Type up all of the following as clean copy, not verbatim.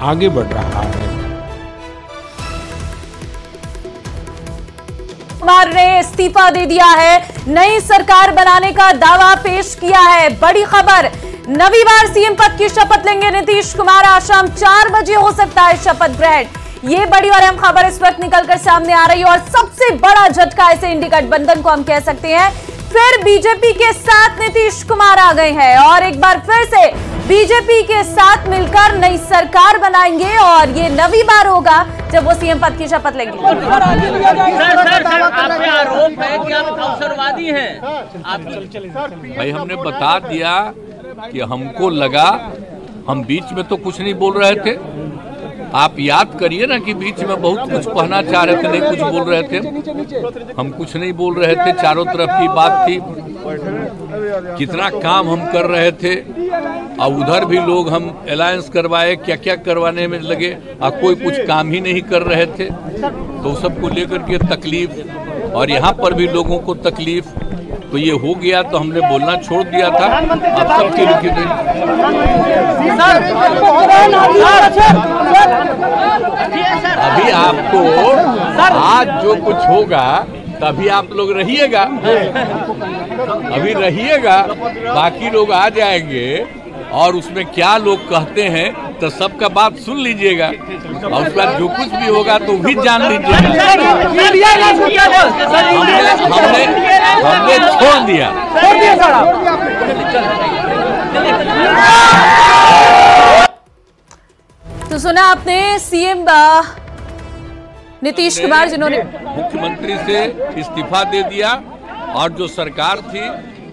आगे बढ़ रहा है। कुमार ने इस्तीफा दे दिया है, नई सरकार बनाने का दावा पेश किया है। बड़ी खबर, नवी बार सीएम पद की शपथ लेंगे नीतीश कुमार। आज शाम 4 बजे हो सकता है शपथ ग्रहण। ये बड़ी और अहम खबर इस वक्त निकलकर सामने आ रही है और सबसे बड़ा झटका इसे इंडी गठबंधन को हम कह सकते हैं। फिर बीजेपी के साथ नीतीश कुमार आ गए हैं और एक बार फिर से बीजेपी के साथ मिलकर नई सरकार बनाएंगे और ये नवी बार होगा जब वो सीएम पद की शपथ लेंगे। आपके आरोप है कि आप अवसरवादी हैं। भाई हमने बता दिया कि हमको लगा, हम बीच में तो कुछ नहीं बोल रहे थे। आप याद करिए ना कि बीच में बहुत कुछ कहना चाह रहे थे, नहीं कुछ बोल रहे थे। हम कुछ नहीं बोल रहे थे, चारों तरफ की बात थी, कितना काम हम कर रहे थे और उधर भी लोग हम अलायंस करवाए, क्या क्या करवाने में लगे और कोई कुछ काम ही नहीं कर रहे थे। तो सबको लेकर के तकलीफ और यहाँ पर भी लोगों को तकलीफ, तो ये हो गया तो हमने बोलना छोड़ दिया था। अब सबके लिखे अभी आपको आज जो कुछ होगा तभी आप लोग रहिएगा, अभी रहिएगा, बाकी लोग आ जाएंगे और उसमें क्या लोग कहते हैं तो सबका बात सुन लीजिएगा और उसके बाद जो कुछ भी होगा तो भी जान लीजिएगा। हमने छोड़ दिया। तो सुना आपने सीएम नीतीश कुमार जिन्होंने मुख्यमंत्री से इस्तीफा दे दिया और जो सरकार थी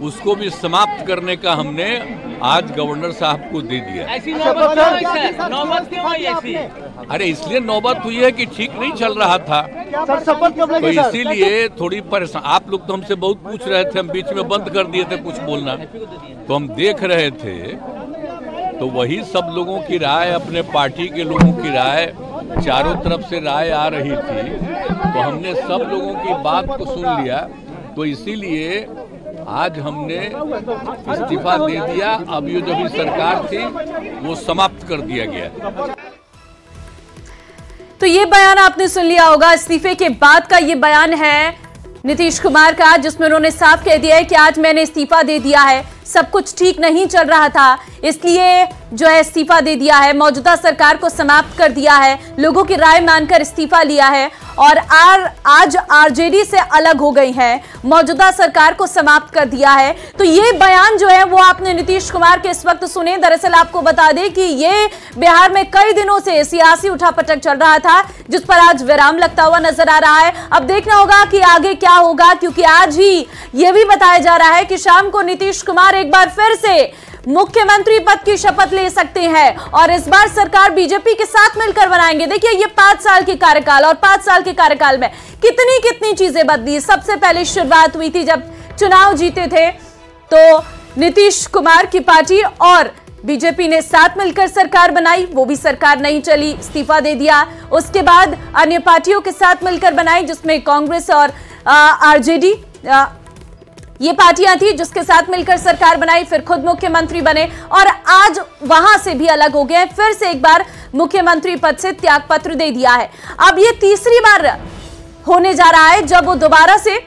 उसको भी समाप्त करने का हमने आज गवर्नर साहब को दे दिया। ऐसी नौबत क्यों आई ऐसी? अरे इसलिए नौबत हुई है कि ठीक नहीं चल रहा था, तो इसीलिए थोड़ी परेशान। आप लोग तो हमसे बहुत पूछ रहे थे, हम बीच में बंद कर दिए थे कुछ बोलना, तो हम देख रहे थे तो वही सब लोगों की राय, अपने पार्टी के लोगों की राय, चारों तरफ से राय आ रही थी, तो हमने सब लोगों की बात को सुन लिया। तो इसीलिए आज हमने इस्तीफा दे दिया। अब ये जो भी सरकार थी वो समाप्त कर दिया गया। तो ये बयान आपने सुन लिया होगा, इस्तीफे के बाद का ये बयान है नीतीश कुमार का, जिसमें उन्होंने साफ कह दिया है कि आज मैंने इस्तीफा दे दिया है, सब कुछ ठीक नहीं चल रहा था इसलिए जो है इस्तीफा दे दिया है, मौजूदा सरकार को समाप्त कर दिया है, लोगों की राय मानकर इस्तीफा लिया है और आज आरजेडी से अलग हो गई है, मौजूदा सरकार को समाप्त कर दिया है। तो ये बयान जो है वो आपने नीतीश कुमार के इस वक्त सुने। दरअसल आपको बता दें कि ये बिहार में कई दिनों से सियासी उठापटक चल रहा था, जिस पर आज विराम लगता हुआ नजर आ रहा है। अब देखना होगा कि आगे क्या होगा, क्योंकि आज ही ये भी बताया जा रहा है कि शाम को नीतीश कुमार एक बार फिर से मुख्यमंत्री पद की शपथ ले सकते हैं और इस बार सरकार बीजेपी के साथ मिलकर बनाएंगे। देखिए ये 5 साल के कार्यकाल और 5 साल के कार्यकाल में कितनी चीजें बदली। सबसे पहले शुरुआत हुई थी जब चुनाव जीते थे, तो नीतीश कुमार की पार्टी और बीजेपी ने साथ मिलकर सरकार बनाई, वो भी सरकार नहीं चली, इस्तीफा दे दिया। उसके बाद अन्य पार्टियों के साथ मिलकर बनाई, जिसमें कांग्रेस और आरजेडी ये पार्टियां थी, जिसके साथ मिलकर सरकार बनाई, फिर खुद मुख्यमंत्री बने और आज वहां से भी अलग हो गए, फिर से एक बार मुख्यमंत्री पद से त्याग पत्र दे दिया है। अब ये तीसरी बार होने जा रहा है जब वो दोबारा से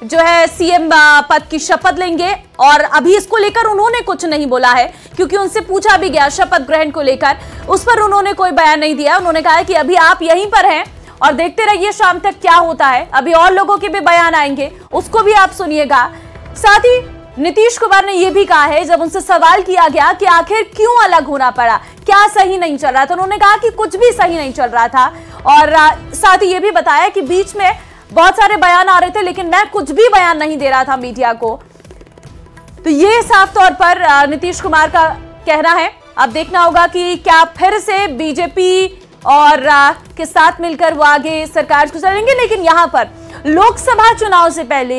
जो है सीएम पद की शपथ लेंगे और अभी इसको लेकर उन्होंने कुछ नहीं बोला है, क्योंकि उनसे पूछा भी गया शपथ ग्रहण को लेकर, उस पर उन्होंने कोई बयान नहीं दिया। उन्होंने कहा कि अभी आप यहीं पर हैं और देखते रहिए शाम तक क्या होता है, अभी और लोगों के भी बयान आएंगे, उसको भी आप सुनिएगा। साथ ही नीतीश कुमार ने यह भी कहा है, जब उनसे सवाल किया गया कि आखिर क्यों अलग होना पड़ा, क्या सही नहीं चल रहा था, उन्होंने कहा कि कुछ भी सही नहीं चल रहा था और साथ ही यह भी बताया कि बीच में बहुत सारे बयान आ रहे थे लेकिन मैं कुछ भी बयान नहीं दे रहा था मीडिया को। तो ये साफ तौर पर नीतीश कुमार का कहना है। अब देखना होगा कि क्या फिर से बीजेपी और के साथ मिलकर वो आगे सरकार को चलेंगे। लेकिन यहां पर लोकसभा चुनाव से पहले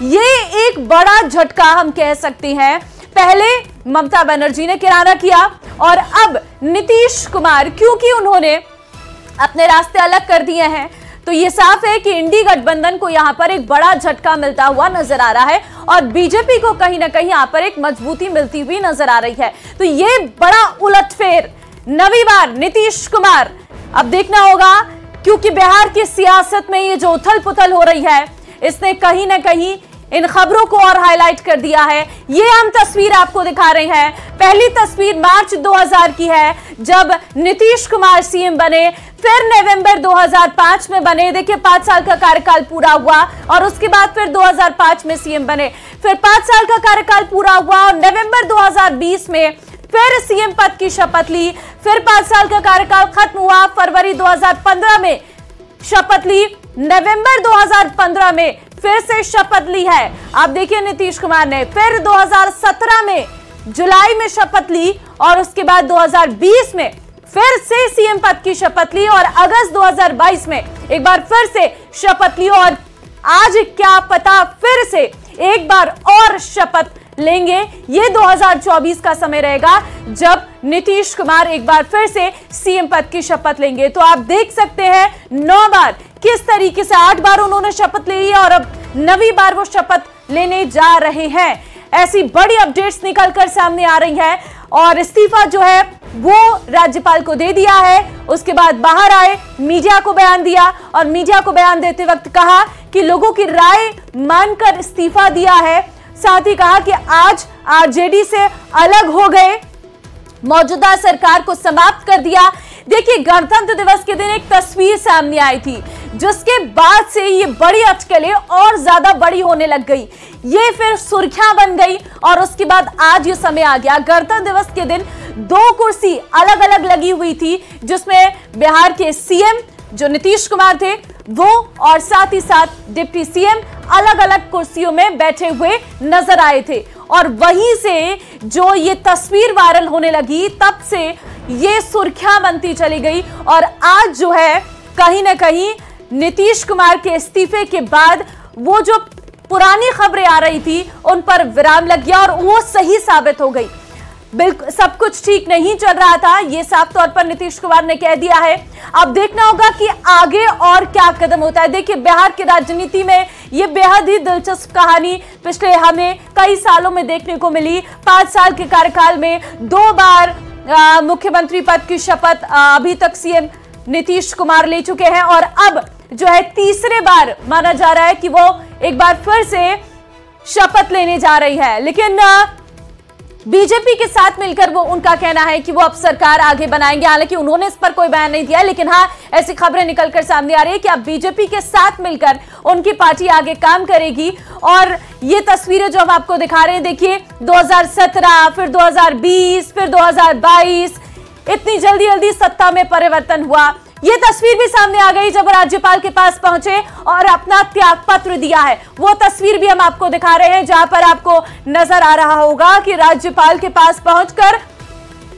ये एक बड़ा झटका हम कह सकते हैं। पहले ममता बनर्जी ने किनारा किया और अब नीतीश कुमार, क्योंकि उन्होंने अपने रास्ते अलग कर दिए हैं, तो ये साफ है कि इंडी गठबंधन को यहां पर एक बड़ा झटका मिलता हुआ नजर आ रहा है और बीजेपी को कहीं ना कहीं यहां पर एक मजबूती मिलती हुई नजर आ रही है। तो ये बड़ा उलटफेर नवी बार नीतीश कुमार। अब देखना होगा, क्योंकि बिहार की सियासत में ये जो उथल पुथल हो रही है, इसने कहीं ना कहीं इन खबरों को और हाईलाइट कर दिया है। ये हम तस्वीर आपको दिखा रहे हैं। पहली तस्वीर मार्च 2000 की है, जब नीतीश कुमार सीएम बने, फिर नवंबर 2005 में बने। देखिए 5 साल का कार्यकाल पूरा हुआ और उसके बाद फिर 2005 में सीएम बने, फिर 5 साल का कार्यकाल पूरा हुआ और नवंबर 2020 में फिर सीएम पद की शपथ ली, फिर 5 साल का कार्यकाल खत्म हुआ, फरवरी 2015 में शपथ ली, नवंबर 2015 में फिर से शपथ ली है। आप देखिए नीतीश कुमार ने फिर 2017 में जुलाई में शपथ ली और उसके बाद 2020 में फिर से सीएम पद की शपथ ली और अगस्त 2022 में एक बार फिर से शपथ ली और आज क्या पता फिर से एक बार और शपथ लेंगे। ये 2024 का समय रहेगा जब नीतीश कुमार एक बार फिर से सीएम पद की शपथ लेंगे। तो आप देख सकते हैं 9 बार किस तरीके से, 8 बार उन्होंने शपथ ले ली और अब 9वीं बार वो शपथ लेने जा रहे हैं। ऐसी बड़ी अपडेट्स निकलकर सामने आ रही है और इस्तीफा जो है वो राज्यपाल को दे दिया है। उसके बाद बाहर आए, मीडिया को बयान दिया और मीडिया को बयान देते वक्त कहा कि लोगों की राय मानकर इस्तीफा दिया है। साथ ही कहा कि आज आरजेडी से अलग हो गए, मौजूदा सरकार को समाप्त कर दिया। देखिए गणतंत्र दिवस के दिन एक तस्वीर सामने आई थी, जिसके बाद से ये बड़ी अटकलें और ज्यादा बड़ी होने लग गई, ये फिर सुर्खियां बन गई और उसके बाद आज ये समय आ गया। गणतंत्र दिवस के दिन 2 कुर्सी अलग अलग लगी हुई थी, जिसमें बिहार के सीएम जो नीतीश कुमार थे वो और साथ ही साथ डिप्टी सीएम अलग अलग कुर्सियों में बैठे हुए नजर आए थे। और वहीं से जो ये तस्वीर वायरल होने लगी, तब से ये सुर्खियां बनती चली गई और आज जो है कहीं ना कहीं नीतीश कुमार के इस्तीफे के बाद वो जो पुरानी खबरें आ रही थी उन पर विराम लग गया और वो सही साबित हो गई। बिल्कुल सब कुछ ठीक नहीं चल रहा था, ये साफ तौर पर नीतीश कुमार ने कह दिया है। अब देखना होगा कि आगे और क्या कदम होता है। देखिए बिहार की राजनीति में ये बेहद ही दिलचस्प कहानी पिछले हमें कई सालों में देखने को मिली। 5 साल के कार्यकाल में 2 बार मुख्यमंत्री पद की शपथ अभी तक सीएम नीतीश कुमार ले चुके हैं और अब जो है तीसरे बार माना जा रहा है कि वो एक बार फिर से शपथ लेने जा रही है। लेकिन बीजेपी के साथ मिलकर वो, उनका कहना है कि वो अब सरकार आगे बनाएंगे। हालांकि उन्होंने इस पर कोई बयान नहीं दिया, लेकिन हाँ ऐसी खबरें निकलकर सामने आ रही है कि अब बीजेपी के साथ मिलकर उनकी पार्टी आगे काम करेगी। और ये तस्वीरें जो हम आपको दिखा रहे हैं, देखिए 2017, फिर 2020, फिर 2022, इतनी जल्दी जल्दी सत्ता में परिवर्तन हुआ। ये तस्वीर भी सामने आ गई जब राज्यपाल के पास पहुंचे और अपना त्याग पत्र दिया है। वो तस्वीर भी हम आपको दिखा रहे हैं, जहां पर आपको नजर आ रहा होगा कि राज्यपाल के पास पहुंचकर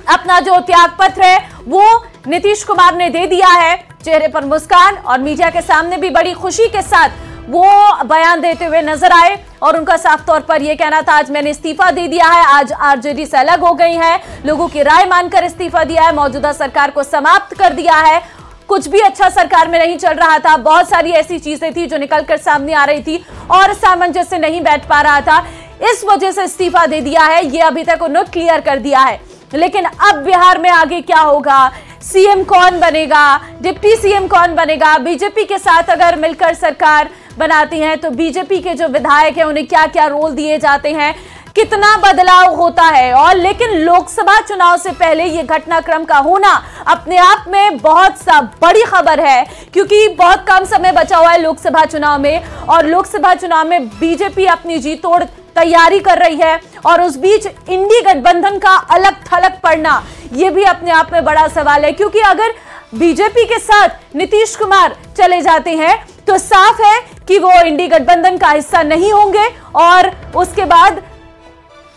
अपना जो त्याग पत्र है वो नीतीश कुमार ने दे दिया है। चेहरे पर मुस्कान और मीडिया के सामने भी बड़ी खुशी के साथ वो बयान देते हुए नजर आए और उनका साफ तौर पर यह कहना था, आज मैंने इस्तीफा दे दिया है, आज आरजेडी से अलग हो गई है, लोगों की राय मानकर इस्तीफा दिया है, मौजूदा सरकार को समाप्त कर दिया है। कुछ भी अच्छा सरकार में नहीं चल रहा था, बहुत सारी ऐसी चीजें थी जो निकलकर सामने आ रही थी और सामंजस्य नहीं बैठ पा रहा था, इस वजह से इस्तीफा दे दिया है। ये अभी तक उन्होंने क्लियर कर दिया है। लेकिन अब बिहार में आगे क्या होगा, सीएम कौन बनेगा, डिप्टी सीएम कौन बनेगा, बीजेपी के साथ अगर मिलकर सरकार बनाती हैं तो बीजेपी के जो विधायक हैं उन्हें क्या क्या रोल दिए जाते हैं, कितना बदलाव होता है। और लेकिन लोकसभा चुनाव से पहले ये घटनाक्रम का होना अपने आप में बहुत सा बड़ी खबर है, क्योंकि बहुत कम समय बचा हुआ है लोकसभा चुनाव में और लोकसभा चुनाव में बीजेपी अपनी जी तोड़ तैयारी कर रही है और उस बीच इंडी गठबंधन का अलग थलग पड़ना ये भी अपने आप में बड़ा सवाल है। क्योंकि अगर बीजेपी के साथ नीतीश कुमार चले जाते हैं तो साफ है कि वो इंडी गठबंधन का हिस्सा नहीं होंगे और उसके बाद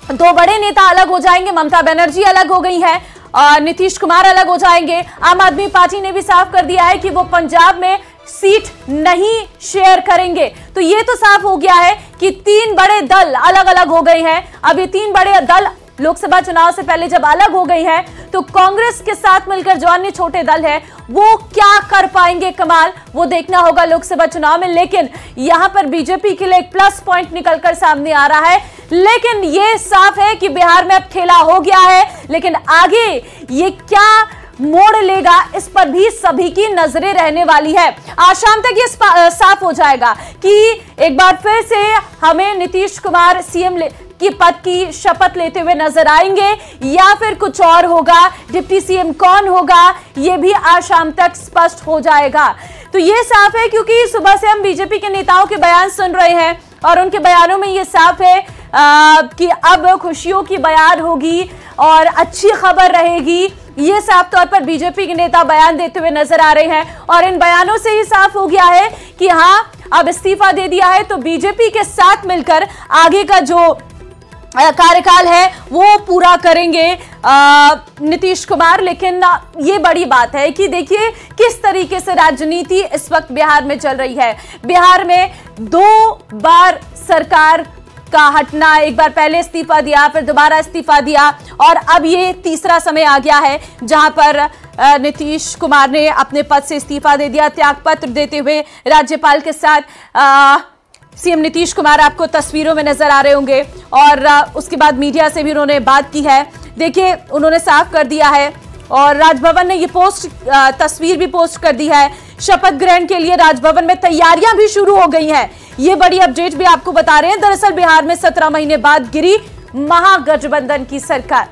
2 बड़े नेता अलग हो जाएंगे। ममता बनर्जी अलग हो गई है, नीतीश कुमार अलग हो जाएंगे। आम आदमी पार्टी ने भी साफ कर दिया है कि वो पंजाब में सीट नहीं शेयर करेंगे। तो ये तो साफ हो गया है कि 3 बड़े दल अलग अलग हो गए हैं। अब ये 3 बड़े दल लोकसभा चुनाव से पहले जब अलग हो गई है तो कांग्रेस के साथ मिलकर जो अन्य छोटे दल है वो क्या कर पाएंगे कमाल, वो देखना होगा लोकसभा चुनाव में। लेकिन यहां पर बीजेपी के लिए एक प्लस पॉइंट निकलकर सामने आ रहा है। लेकिन ये साफ है कि बिहार में अब खेला हो गया है, लेकिन आगे ये क्या मोड़ लेगा इस पर भी सभी की नजरें रहने वाली है। आज शाम तक ये साफ हो जाएगा कि एक बार फिर से हमें नीतीश कुमार सीएम की पद की शपथ लेते हुए नजर आएंगे या फिर कुछ और होगा, डिप्टी सीएम कौन होगा ये भी आज शाम तक स्पष्ट हो जाएगा। तो ये साफ है क्योंकि सुबह से हम बीजेपी के नेताओं के बयान सुन रहे हैं और उनके बयानों में ये साफ है कि अब खुशियों की बयान होगी और अच्छी खबर रहेगी। ये साफ तौर पर बीजेपी के नेता बयान देते हुए नजर आ रहे हैं और इन बयानों से ही साफ हो गया है कि हाँ, अब इस्तीफा दे दिया है तो बीजेपी के साथ मिलकर आगे का जो कार्यकाल है वो पूरा करेंगे नीतीश कुमार। लेकिन ये बड़ी बात है कि देखिए किस तरीके से राजनीति इस वक्त बिहार में चल रही है। बिहार में 2 बार सरकार का हटना, एक बार पहले इस्तीफा दिया, फिर दोबारा इस्तीफा दिया और अब ये तीसरा समय आ गया है जहां पर नीतीश कुमार ने अपने पद से इस्तीफा दे दिया, त्यागपत्र देते हुए राज्यपाल के साथ। सीएम नीतीश कुमार आपको तस्वीरों में नजर आ रहे होंगे और उसके बाद मीडिया से भी उन्होंने बात की है। देखिए उन्होंने साफ कर दिया है और राजभवन ने ये तस्वीर भी पोस्ट कर दी है। शपथ ग्रहण के लिए राजभवन में तैयारियां भी शुरू हो गई हैं। ये बड़ी अपडेट भी आपको बता रहे हैं। दरअसल बिहार में 17 महीने बाद गिरी महागठबंधन की सरकार।